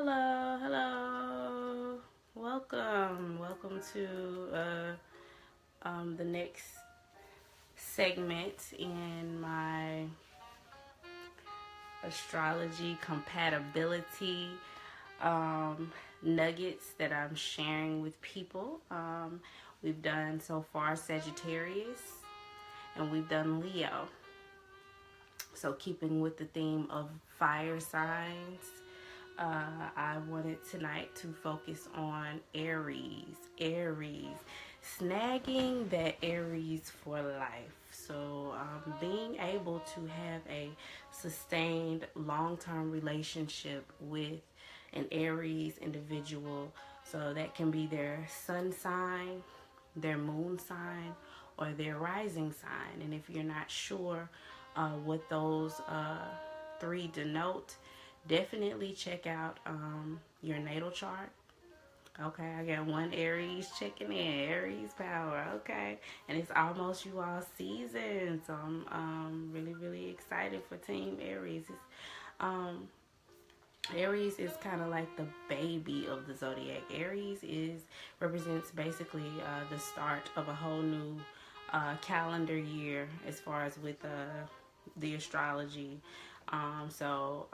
Hello, hello. Welcome to the next segment in my astrology compatibility nuggets that I'm sharing with people. We've done so far Sagittarius and we've done Leo. So keeping with the theme of fire signs, I wanted tonight to focus on Aries. Snagging that Aries for life. So being able to have a sustained long-term relationship with an Aries individual. So that can be their sun sign, their moon sign, or their rising sign. And if you're not sure what those three denote, definitely check out your natal chart. Okay, I got one Aries checking in, Aries power. Okay, and it's almost you all season, so I'm really excited for Team Aries. Aries is kind of like the baby of the zodiac. Aries represents basically the start of a whole new calendar year as far as with the astrology. So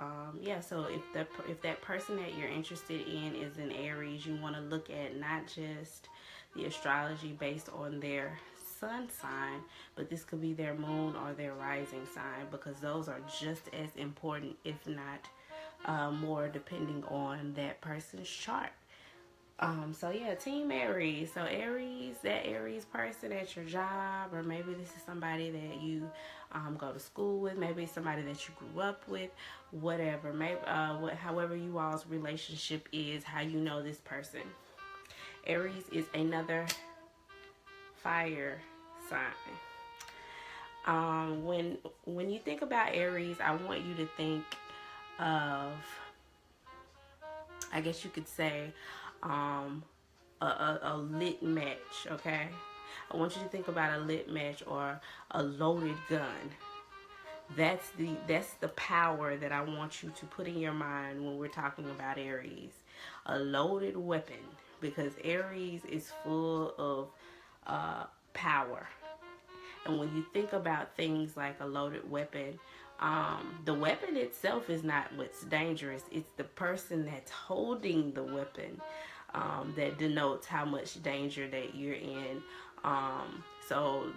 if that person that you're interested in is an Aries, you want to look at not just the astrology based on their sun sign, but this could be their moon or their rising sign, because those are just as important, if not more, depending on that person's chart. Team Aries. So Aries, that Aries person at your job, or maybe this is somebody that you go to school with, maybe somebody that you grew up with, whatever. Maybe however you all's relationship is, how you know this person. Aries is another fire sign. When you think about Aries, I want you to think of, I guess you could say, a lit match. Okay, I want you to think about a lit match or a loaded gun. That's the power that I want you to put in your mind when we're talking about Aries. A loaded weapon, because Aries is full of power. And when you think about things like a loaded weapon, the weapon itself is not what's dangerous. It's the person that's holding the weapon that denotes how much danger that you're in. So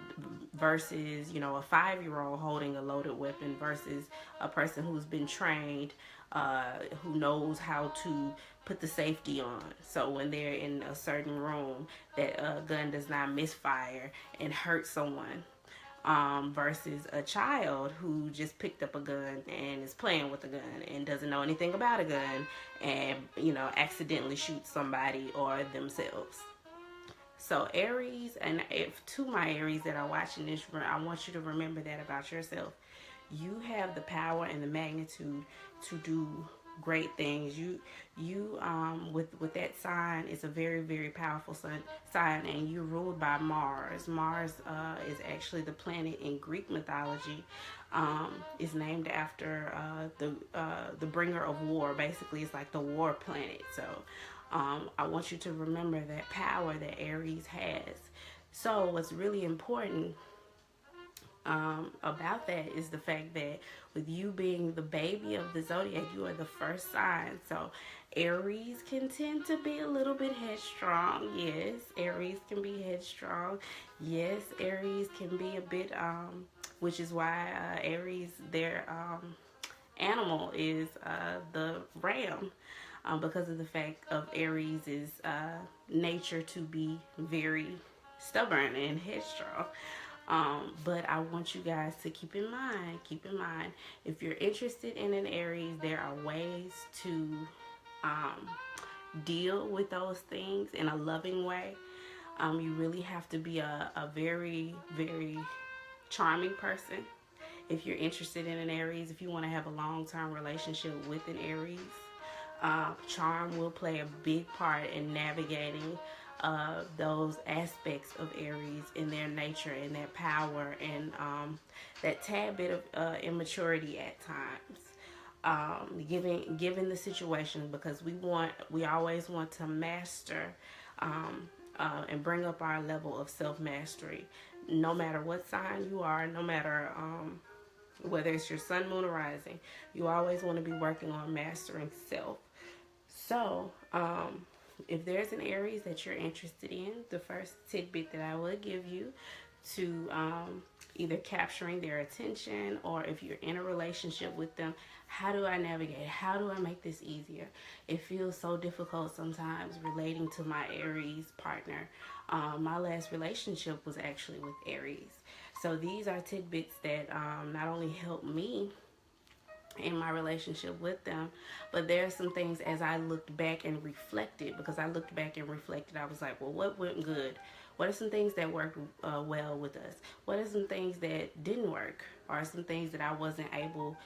versus, a 5-year-old holding a loaded weapon versus a person who's been trained, who knows how to put the safety on. So when they're in a certain room, that gun does not misfire and hurt someone. Versus a child who just picked up a gun and is playing with a gun and doesn't know anything about a gun and, accidentally shoots somebody or themselves. So Aries, and if to my Aries that are watching this, I want you to remember that about yourself. You have the power and the magnitude to do great things. You with that sign, it's a very powerful sign, and you're ruled by Mars. Mars is actually the planet in Greek mythology. Is named after the bringer of war. Basically, it's like the war planet. So I want you to remember that power that Aries has. So what's really important about that is the fact that with you being the baby of the zodiac, you are the first sign. So Aries can tend to be a little bit headstrong. Yes, Aries can be headstrong. Yes, Aries can be a bit, which is why Aries, their animal is the ram. Because of the fact of Aries' nature to be very stubborn and headstrong. But I want you guys to keep in mind, if you're interested in an Aries, there are ways to deal with those things in a loving way. You really have to be a very charming person. If you're interested in an Aries, if you want to have a long-term relationship with an Aries, charm will play a big part in navigating those aspects of Aries in their nature and their power and that tad bit of immaturity at times. given the situation, because we always want to master, and bring up our level of self-mastery, no matter what sign you are, no matter whether it's your sun, moon, or rising. You always want to be working on mastering self. So if there's an Aries that you're interested in, the first tidbit that I would give you to either capturing their attention, or if you're in a relationship with them, how do I navigate? How do I make this easier? It feels so difficult sometimes relating to my Aries partner. My last relationship was actually with Aries. So these are tidbits that not only help me in my relationship with them, but there are some things as I looked back and reflected, because I looked back and reflected, I was like, well, what went good? What are some things that worked well with us? What are some things that didn't work? Or some things that I wasn't able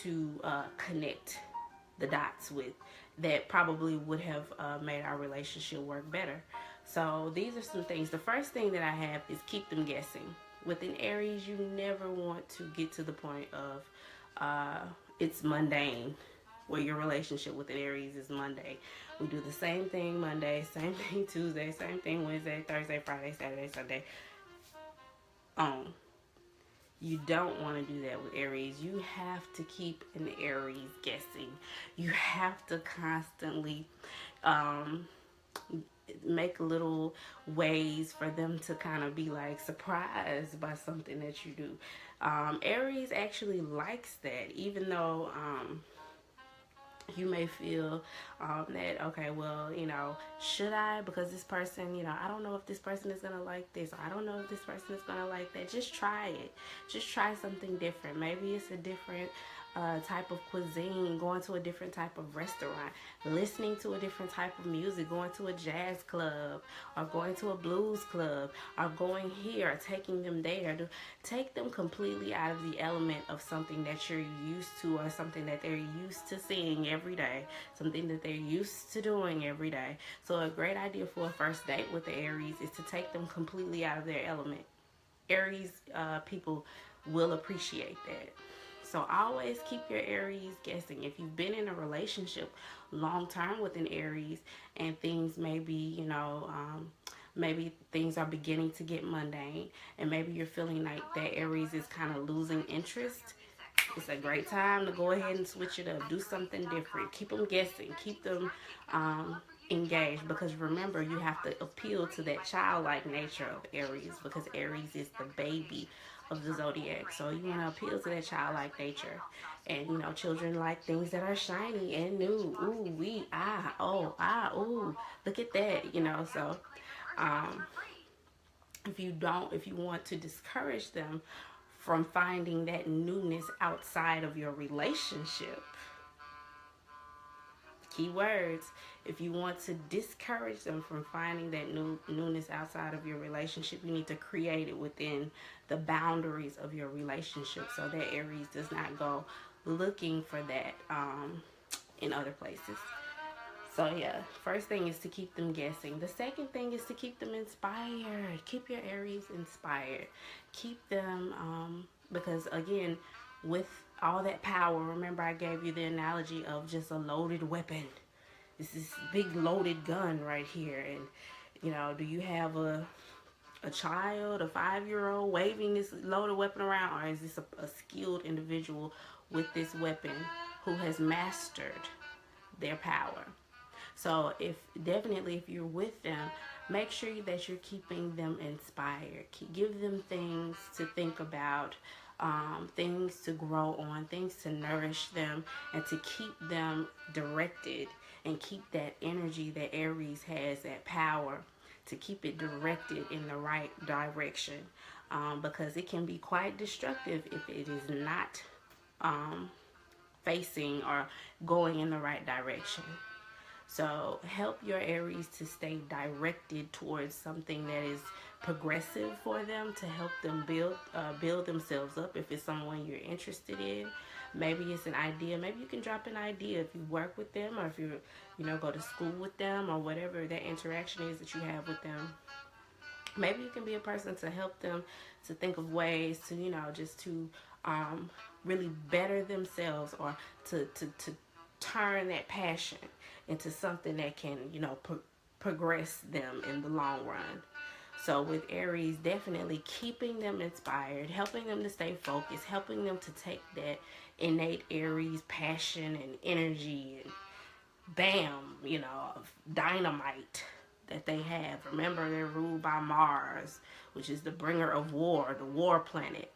to connect the dots with, that probably would have made our relationship work better? So these are some things. The first thing that I have is keep them guessing. With an Aries, you never want to get to the point of it's mundane, where your relationship with an Aries is Monday. We do the same thing Monday, same thing Tuesday, same thing Wednesday, Thursday, Friday, Saturday, Sunday. You don't want to do that with Aries. You have to keep an Aries guessing. You have to constantly make little ways for them to kind of be like surprised by something that you do. Aries actually likes that, even though you may feel that, okay, well, should I? Because this person, I don't know if this person is going to like this. Or I don't know if this person is going to like that. Just try it. Just try something different. Maybe it's a different type of cuisine, going to a different type of restaurant, listening to a different type of music, going to a jazz club, or going to a blues club, or going here, taking them there. To take them completely out of the element of something that you're used to, or something that they're used to seeing every day, something that they're used to doing every day. So a great idea for a first date with the Aries is to take them completely out of their element. Aries people will appreciate that. So always keep your Aries guessing. If you've been in a relationship long term with an Aries, and things may be, maybe things are beginning to get mundane, and maybe you're feeling like that Aries is kind of losing interest, it's a great time to go ahead and switch it up. Do something different. Keep them guessing. Keep them engaged, because remember, you have to appeal to that childlike nature of Aries, because Aries is the baby of the zodiac. So you want to appeal to that childlike nature. And children like things that are shiny and new. Ooh, wee, ah, oh, ah, ooh, look at that. So if you want to discourage them from finding that newness outside of your relationship, key words, if you want to discourage them from finding that newness outside of your relationship, you need to create it within the boundaries of your relationship, so that Aries does not go looking for that in other places. So yeah, first thing is to keep them guessing. The second thing is to keep them inspired. Keep your Aries inspired. Keep them, because again, with all that power, remember I gave you the analogy of just a loaded weapon. This is big loaded gun right here. And do you have a child, a 5-year-old waving this loaded weapon around, or is this a skilled individual with this weapon who has mastered their power? So if you're with them, make sure that you're keeping them inspired. Give them things to think about, things to grow on, things to nourish them, and to keep them directed, and keep that energy that Aries has, that power, to keep it directed in the right direction, because it can be quite destructive if it is not facing or going in the right direction. So help your Aries to stay directed towards something that is progressive for them, to help them build themselves up. If it's someone you're interested in, maybe it's an idea. Maybe you can drop an idea if you work with them, or if you go to school with them, or whatever that interaction is that you have with them. Maybe you can be a person to help them to think of ways to just to really better themselves, or to turn that passion into something that can, you know, progress them in the long run. So with Aries, definitely keeping them inspired, helping them to stay focused, helping them to take that innate Aries passion and energy and bam, you know, dynamite that they have. Remember, they're ruled by Mars, which is the bringer of war, the war planet.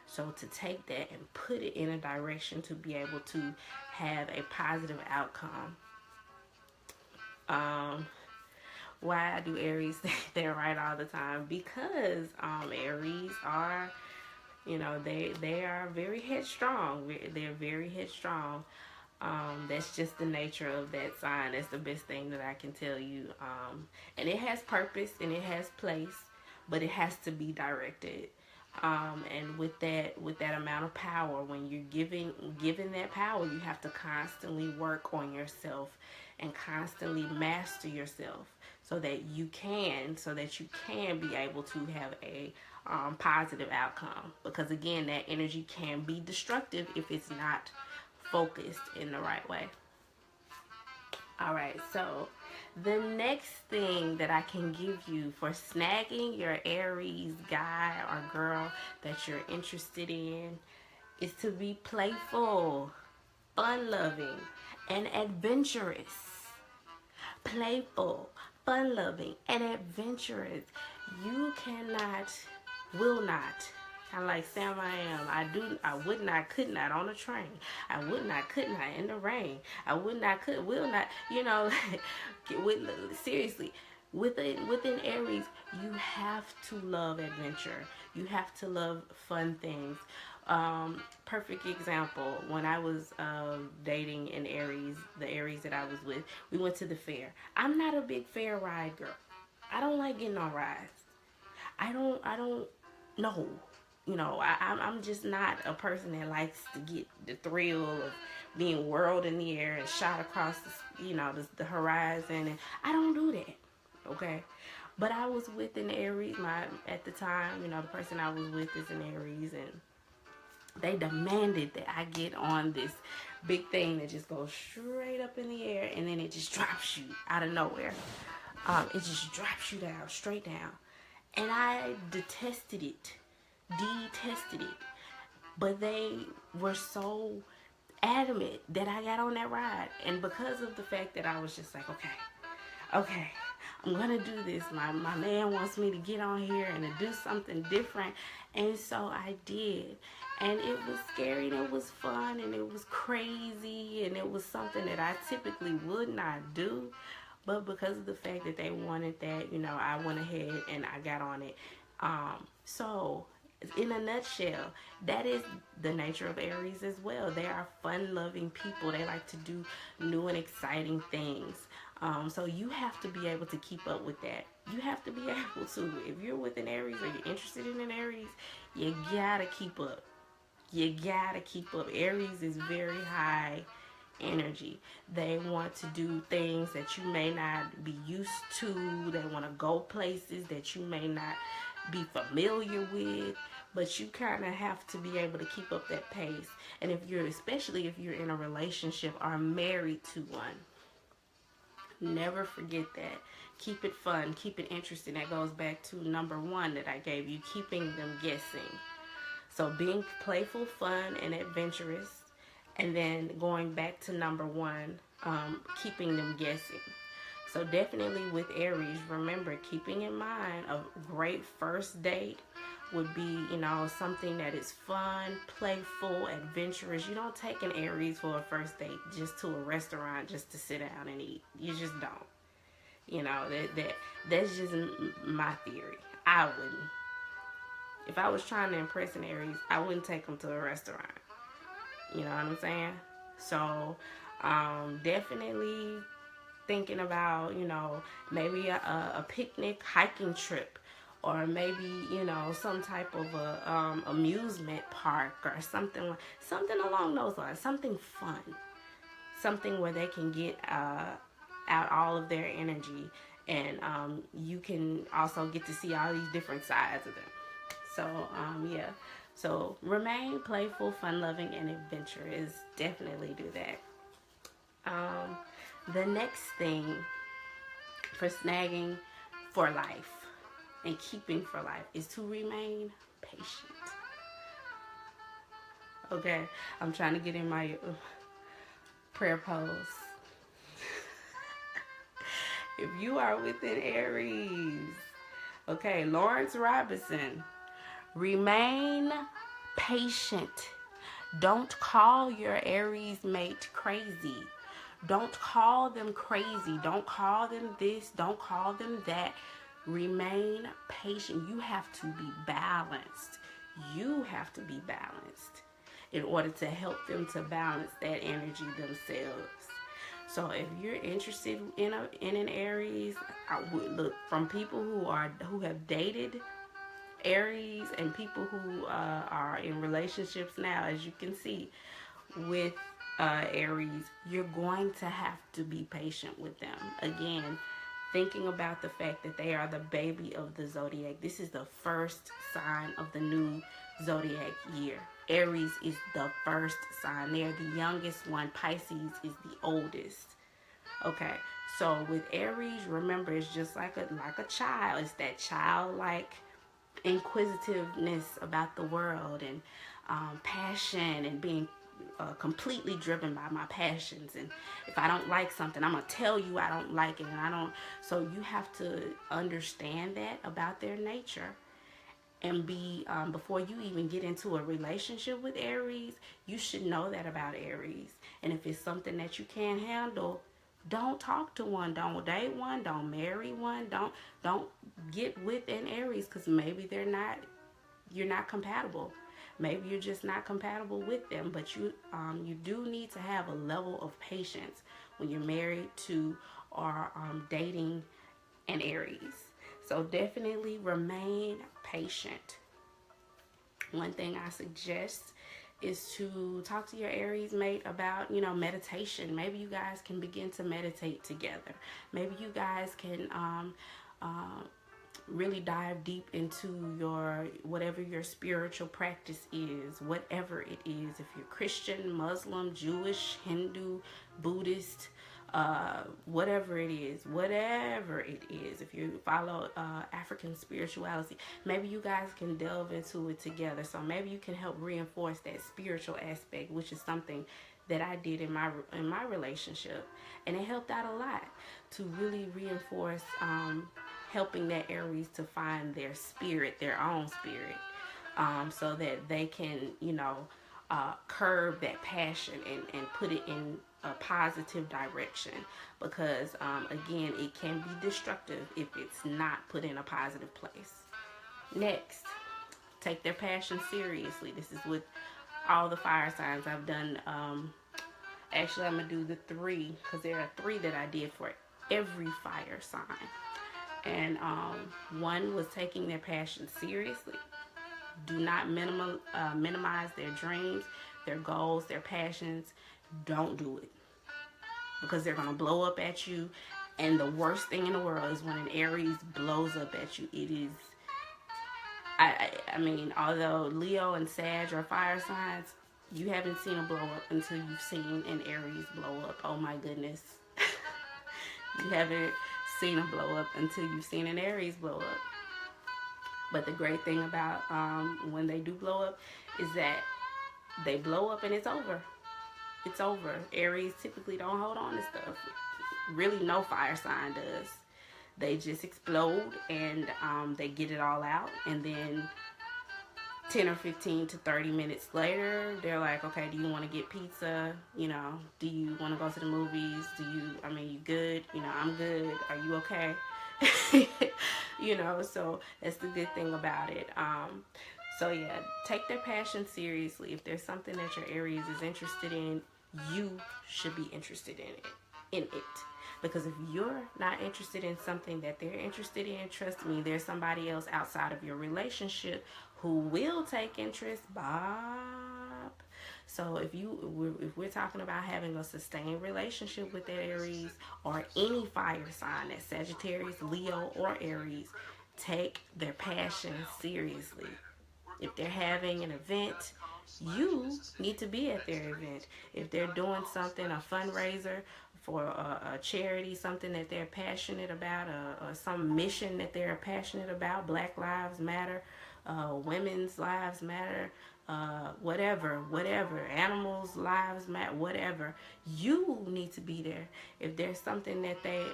So to take that and put it in a direction to be able to have a positive outcome. Why do Aries think they're right all the time? Because Aries are, you know, they are very headstrong. They're very headstrong. That's just the nature of that sign. That's the best thing that I can tell you. And it has purpose and it has place, but it has to be directed. And with that amount of power, when you're given that power, you have to constantly work on yourself and constantly master yourself so that you can be able to have a positive outcome. Because again, that energy can be destructive if it's not focused in the right way. All right, so the next thing that I can give you for snagging your Aries guy or girl that you're interested in is to be playful, fun-loving, and adventurous. Playful, fun-loving, and adventurous. You cannot, will not, kind of like Sam I am. I would not, could not on a train. I would not, could not in the rain. I would not, could, will not, you know, seriously. Within Aries, you have to love adventure. You have to love fun things. Perfect example, when I was dating an Aries, the Aries that I was with, we went to the fair. I'm not a big fair ride girl. I don't like getting on rides. I don't know. You know, I'm just not a person that likes to get the thrill of being whirled in the air and shot across the, you know, the horizon. And I don't do that, okay? But I was with an Aries, at the time, you know, the person I was with is an Aries, and they demanded that I get on this big thing that just goes straight up in the air, and then it just drops you out of nowhere. It just drops you down, straight down. And I detested it. But they were so adamant that I got on that ride. And because of the fact that I was just like, okay, I'm gonna do this. My man wants me to get on here and to do something different. And so I did. And it was scary and it was fun and it was crazy and it was something that I typically would not do. But because of the fact that they wanted that, you know, I went ahead and I got on it. So in a nutshell, that is the nature of Aries as well. They are fun-loving people. They like to do new and exciting things. So you have to be able to keep up with that. You have to be able to. If you're with an Aries or you're interested in an Aries, you gotta keep up. You gotta keep up. Aries is very high energy. They want to do things that you may not be used to. They want to go places that you may not be familiar with, but you kind of have to be able to keep up that pace. And especially if you're in a relationship or married to one, never forget that. Keep it fun, keep it interesting. That goes back to number 1 that I gave you, keeping them guessing. So being playful, fun, and adventurous. And then going back to number 1, keeping them guessing. So definitely with Aries, remember, keeping in mind a great first date would be, you know, something that is fun, playful, adventurous. You don't take an Aries for a first date just to a restaurant just to sit down and eat. You just don't. You know, that's just my theory. I wouldn't. If I was trying to impress an Aries, I wouldn't take them to a restaurant. You know what I'm saying? So, definitely thinking about, you know, maybe a picnic hiking trip, or maybe, you know, some type of a amusement park or something along those lines. Something fun, something where they can get out all of their energy, and you can also get to see all these different sides of them. So yeah, So remain playful, fun-loving, and adventurous. Definitely do that. The next thing for snagging for life and keeping for life is to remain patient. Okay, I'm trying to get in my prayer pose. If you are within Aries, okay, Lawrence Robinson, remain patient. Don't call your Aries mate crazy. Don't call them crazy. Don't call them this. Don't call them that. Remain patient. You have to be balanced. You have to be balanced in order to help them to balance that energy themselves. So if you're interested in an Aries, I would look from people who have dated Aries and people who are in relationships now. As you can see with Aries, you're going to have to be patient with them. Again, thinking about the fact that they are the baby of the zodiac. This is the first sign of the new zodiac year. Aries is the first sign. They're the youngest one. Pisces is the oldest. Okay, so with Aries, remember, it's just like a child. It's that childlike inquisitiveness about the world, and passion, and being completely driven by my passions. And if I don't like something, I'm gonna tell you I don't like it, and I don't. So you have to understand that about their nature, and be before you even get into a relationship with Aries, you should know that about Aries. And if it's something that you can't handle, don't talk to one, don't date one, don't marry one, don't get with an Aries, because maybe you're not compatible. Maybe you're just not compatible with them. But you do need to have a level of patience when you're married to or dating an Aries. So definitely remain patient. One thing I suggest is to talk to your Aries mate about, meditation. Maybe you guys can begin to meditate together. Maybe you guys can really dive deep into whatever your spiritual practice is, whatever it is. If you're Christian, Muslim, Jewish, Hindu, Buddhist, whatever it is. If you follow African spirituality, maybe you guys can delve into it together. So maybe you can help reinforce that spiritual aspect, which is something that I did in my relationship, and it helped out a lot to really reinforce helping that Aries to find their spirit, their own spirit, so that they can curb that passion and put it in a positive direction. Because again, it can be destructive if it's not put in a positive place. Next, take their passion seriously. This is with all the fire signs I've done. Actually, I'm gonna do the 3, because there are 3 that I did for every fire sign. And 1 was taking their passion seriously. Do not minimize their dreams, their goals, their passions. Don't do it, because they're going to blow up at you. And the worst thing in the world is when an Aries blows up at you. It is, I mean, although Leo and Sag are fire signs, you haven't seen a blow up until you've seen an Aries blow up. Oh my goodness. You haven't seen a blow up until you've seen an Aries blow up. But the great thing about when they do blow up is that they blow up and it's over. It's over. Aries typically don't hold on to stuff. Really, no fire sign does. They just explode, and they get it all out, and then 10 or 15 to 30 minutes later, they're like, okay, do you want to get pizza? Do you want to go to the movies? You good? I'm good. Are you okay? So that's the good thing about it. So yeah, take their passion seriously. If there's something that your Aries is interested in, you should be interested in it. Because if you're not interested in something that they're interested in, trust me, there's somebody else outside of your relationship who will take interest, Bob. So if we're talking about having a sustained relationship with that Aries, or any fire sign, that Sagittarius, Leo, or Aries, take their passion seriously. If they're having an event, you need to be at their event. If they're doing something, a fundraiser for a charity, something that they're passionate about, or some mission that they're passionate about, Black Lives Matter, women's lives matter, whatever, animals' lives matter, whatever, you need to be there. If there's something that they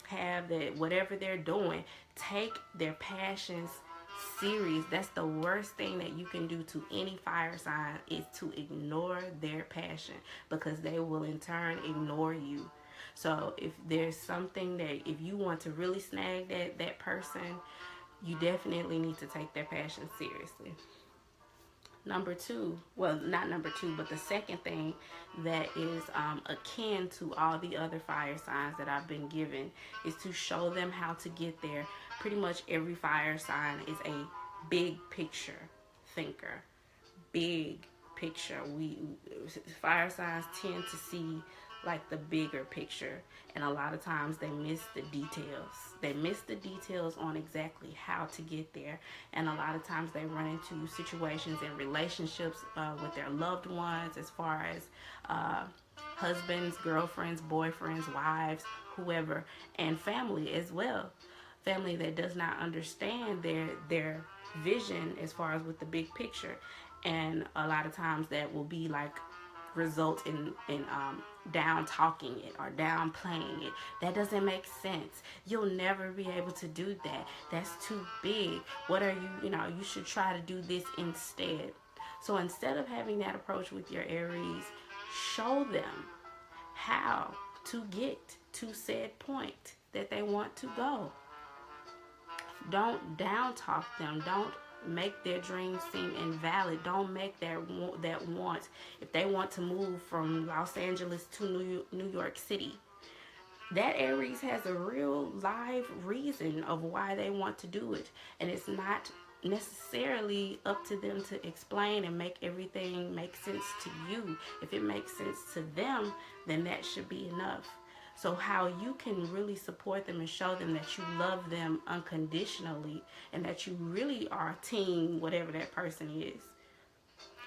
have, that whatever they're doing, take their passions serious. That's the worst thing that you can do to any fire sign, is to ignore their passion, because they will in turn ignore you. So if there's something that, if you want to really snag that person, you definitely need to take their passion seriously. Number two, well, not number two, but the second thing that is akin to all the other fire signs that I've been given, is to show them how to get there. Pretty much every fire sign is a big picture thinker. Big picture. We fire signs tend to see like the bigger picture, and a lot of times they miss the details. They miss the details on exactly how to get there, and a lot of times they run into situations in relationships with their loved ones, as far as husbands, girlfriends, boyfriends, wives, whoever, and family as well. Family that does not understand their vision as far as with the big picture, and a lot of times that will be like result in down talking it or downplaying it. That doesn't make sense. You'll never be able to do that. That's too big. What are you you should try to do this instead. So instead of having that approach with your Aries, show them how to get to said point that they want to go. Don't down talk them. Don't make their dreams seem invalid. Don't make that want. If they want to move from Los Angeles to New York City, that Aries has a real live reason of why they want to do it, and it's not necessarily up to them to explain and make everything make sense to you. If it makes sense to them, then that should be enough. So how you can really support them and show them that you love them unconditionally, and that you really are team whatever that person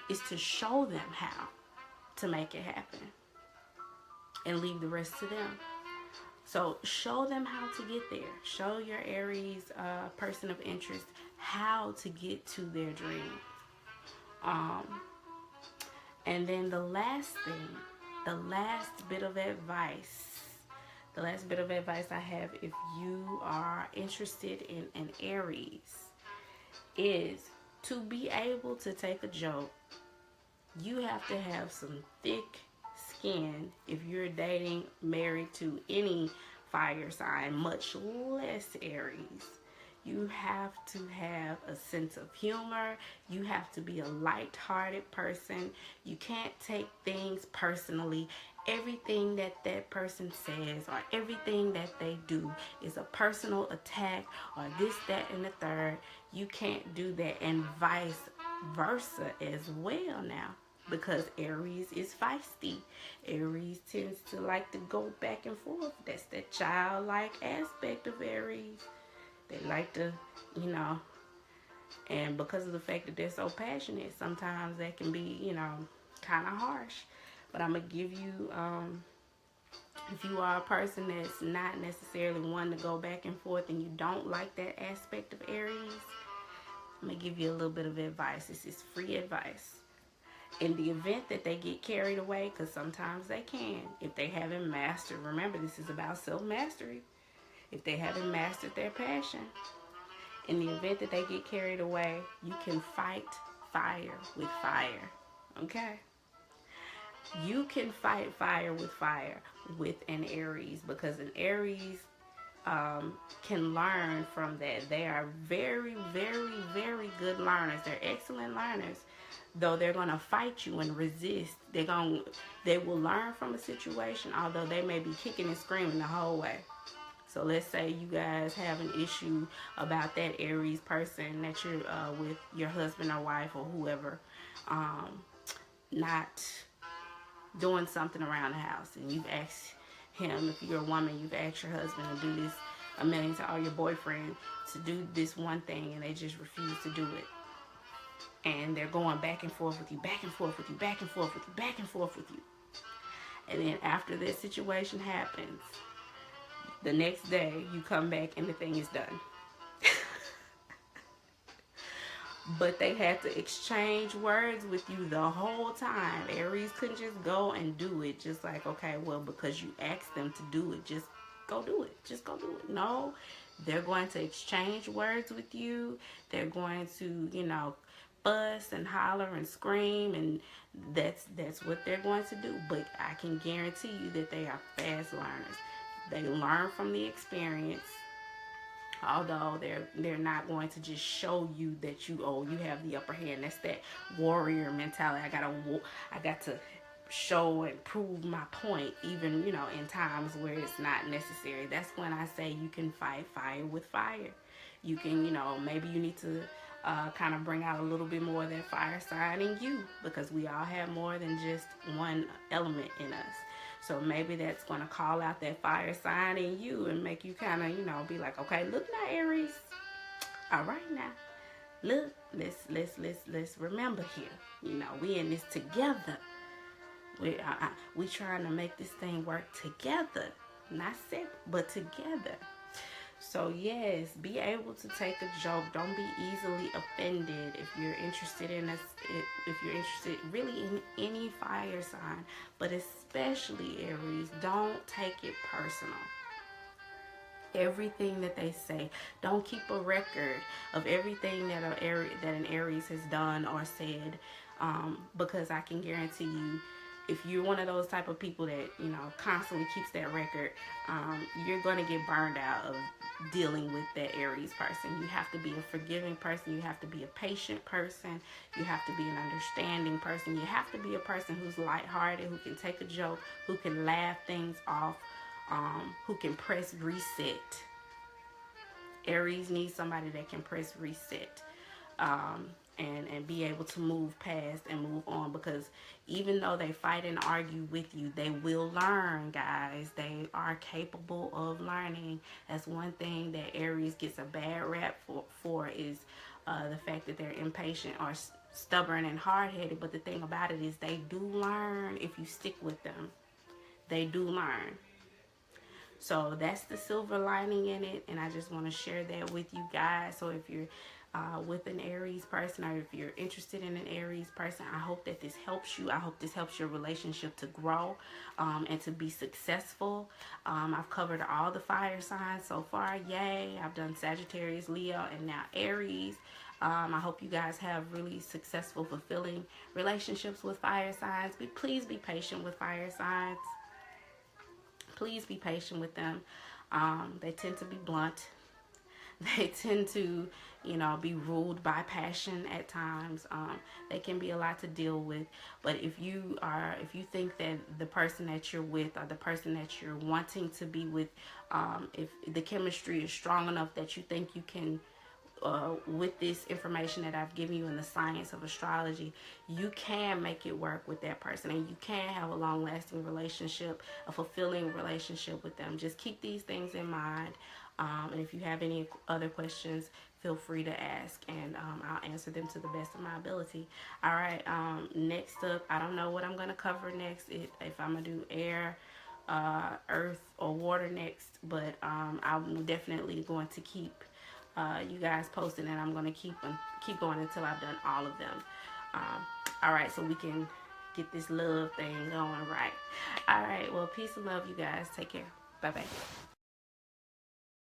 is to show them how to make it happen and leave the rest to them. So show them how to get there. Show your Aries person of interest how to get to their dream. And then the last thing, the last bit of advice I have, if you are interested in an Aries, is to be able to take a joke. You have to have some thick skin if you're dating, married to any fire sign, much less Aries. You have to have a sense of humor. You have to be a light-hearted person. You can't take things personally. Everything that person says or everything that they do is a personal attack, or this, that, and the third. You can't do that, and vice versa as well now, because Aries is feisty. Aries tends to like to go back and forth. That's that childlike aspect of Aries. They like to, and because of the fact that they're so passionate, sometimes that can be, kind of harsh. But I'm going to give you, if you are a person that's not necessarily one to go back and forth and you don't like that aspect of Aries, I'm going to give you a little bit of advice. This is free advice. In the event that they get carried away, because sometimes they can, if they haven't mastered, remember this is about self-mastery. If they haven't mastered their passion, in the event that they get carried away, you can fight fire with fire. Okay? You can fight fire with an Aries, because an Aries can learn from that. They are very, very, very good learners. They're excellent learners. Though they're going to fight you and resist, they will learn from a situation, although they may be kicking and screaming the whole way. So let's say you guys have an issue about that Aries person that you're with, your husband or wife or whoever, not doing something around the house, and you've asked him, if you're a woman, you've asked your husband to do this a million times, or your boyfriend to do this one thing, and they just refuse to do it. and they're going back and forth with you, back and forth with you, back and forth with you, back and forth with you. And then after this situation happens, the next day you come back and the thing is done. But they had to exchange words with you the whole time. Aries couldn't just go and do it. Just like, okay, well, because you asked them to do it, just go do it. Just go do it. No, they're going to exchange words with you. They're going to, you know, fuss and holler and scream, and that's what they're going to do. But I can guarantee you that they are fast learners. They learn from the experience. Although they're not going to just show you that you have the upper hand. That's that warrior mentality. I got to show and prove my point, even, you know, in times where it's not necessary. That's when I say you can fight fire with fire. You can, you know, maybe you need to kind of bring out a little bit more of that fire sign in you, because we all have more than just one element in us. So maybe that's going to call out that fire sign in you and make you kind of, you know, be like, okay, look now, Aries. All right now. Look, let's remember here. You know, we in this together. We trying to make this thing work together. Not separate, but together. So yes, be able to take a joke. Don't be easily offended. If you're interested in us, if you're interested really in any fire sign, but especially Aries, don't take it personal. Everything that they say, don't keep a record of everything that an Aries has done or said, because I can guarantee you, if you're one of those type of people that, you know, constantly keeps that record, you're going to get burned out of dealing with that Aries person. You have to be a forgiving person. You have to be a patient person. You have to be an understanding person. You have to be a person who's lighthearted, who can take a joke, who can laugh things off, who can press reset. Aries needs somebody that can press reset. And be able to move past and move on, because even though they fight and argue with you, they will learn, guys. They are capable of learning. That's one thing that Aries gets a bad rap for is the fact that they're impatient or stubborn and hard-headed. But the thing about it is they do learn if you stick with them. They do learn. So that's the silver lining in it, and I just want to share that with you guys. So if you're with an Aries person, or if you're interested in an Aries person, I hope that this helps you. I hope this helps your relationship to grow and to be successful. I've covered all the fire signs so far. Yay. I've done Sagittarius, Leo, and now Aries. I hope you guys have really successful, fulfilling relationships with fire signs. Please be patient with fire signs. Please be patient with them. They tend to be blunt. They tend to, you know, be ruled by passion at times. They can be a lot to deal with. But if you think that the person that you're with, or the person that you're wanting to be with, if the chemistry is strong enough that you think you can, with this information that I've given you in the science of astrology, you can make it work with that person, and you can have a long-lasting relationship, a fulfilling relationship with them. Just keep these things in mind. And if you have any other questions, feel free to ask, and I'll answer them to the best of my ability. All right, next up, I don't know what I'm going to cover next, if I'm going to do air, earth, or water next, but I'm definitely going to keep you guys posted, and I'm going to keep going until I've done all of them. All right, so we can get this love thing going right. All right, well, peace and love, you guys. Take care. Bye-bye.